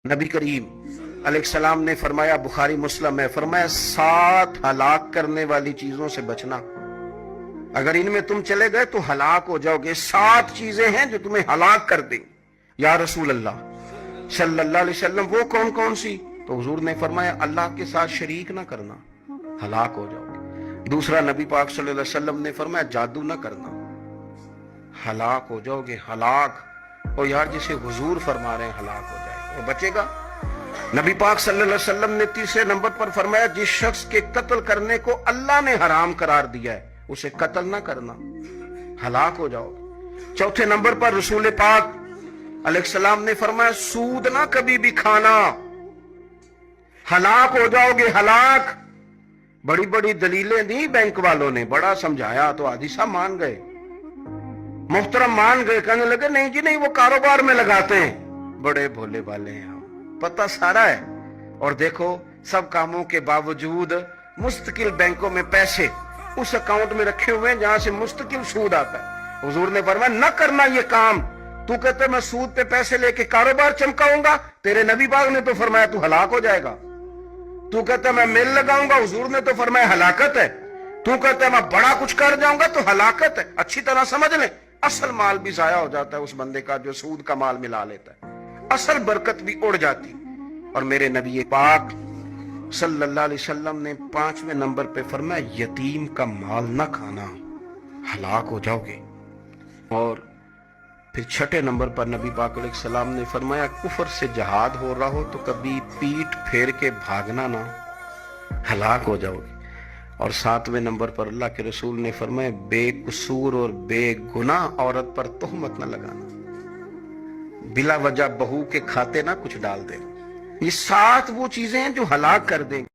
نبی کریم علیہ السلام نے فرمایا، بخاری مسلم ہے، فرمایا 7 ہلاک کرنے والی چیزوں سے بچنا، اگر ان میں تم چلے گئے تو ہلاک ہو جاؤ گے۔ 7 چیزیں ہیں جو تمہیں ہلاک کر دیں۔ یا رسول اللہ صلی اللہ علیہ وسلم وہ کون کون سی؟ تو حضور نے فرمایا اللہ کے ساتھ شریک نہ کرنا، ہلاک ہو جاؤ گے۔ دوسرا نبی پاک صلی اللہ علیہ وسلم نے فرمایا جادو نہ کرنا، ہلاک ہو جاؤ گے، ہلاک۔ اور یار جسے حضور فرما رہے ہیں ہلاک ہو جائے وہ بچے گا؟ نبی پاک صلی اللہ علیہ وسلم نے تیسرے نمبر پر فرمایا جس شخص کے قتل کرنے کو اللہ نے حرام قرار دیا ہے اسے قتل نہ کرنا، ہلاک ہو جاؤ گے۔ چوتھے نمبر پر رسول پاک علیہ السلام نے فرمایا سود نہ کبھی بھی کھانا، ہلاک ہو جاؤ گے، ہلاک۔ بڑی بڑی دلیلیں دی بینک والوں نے، بڑا سمجھایا تو آدھی صاحب مان گئے، محترم مان گئے، کہنے لگے نہیں جی نہیں، وہ کاروبار میں لگاتے ہیں۔ بڑے بھولے والے ہیں ہم، پتہ سارا ہے۔ اور دیکھو سب کاموں کے باوجود مستقل بینکوں میں پیسے اس اکاؤنٹ میں رکھے ہوئے ہیں جہاں سے مستقل سود آتا ہے۔ حضور نے فرمایا نہ کرنا یہ کام۔ تو کہتے میں سود پہ پیسے لے کے کاروبار چمکاؤں گا، تیرے نبی پاک نے تو فرمایا تو ہلاک ہو جائے گا۔ تو کہتا میں میل لگاؤں گا، حضور نے تو فرمایا ہلاکت ہے۔ تو کہتا میں بڑا کچھ کر جاؤں گا تو ہلاکت ہے۔ اچھی طرح سمجھ لیں، اصل مال بھی ضائع ہو جاتا ہے اس بندے کا جو سود کا مال ملا لیتا ہے، اصل برکت بھی اڑ جاتی۔ اور میرے نبی پاک صلی اللہ علیہ وسلم نے 5ویں نمبر پہ فرمایا یتیم کا مال نہ کھانا، ہلاک ہو جاؤ گے۔ اور پھر 6 نمبر پر نبی پاک علیہ السلام نے فرمایا کفر سے جہاد ہو رہا ہو تو کبھی پیٹ پھیر کے بھاگنا نہ، ہلاک ہو جاؤ گے۔ اور 7ویں نمبر پر اللہ کے رسول نے فرمایا بے قصور اور بے گناہ عورت پر تہمت نہ لگانا، بلا وجہ بہو کے کھاتے نہ کچھ ڈال دینا۔ یہ 7 وہ چیزیں ہیں جو ہلاک کر دیں گے۔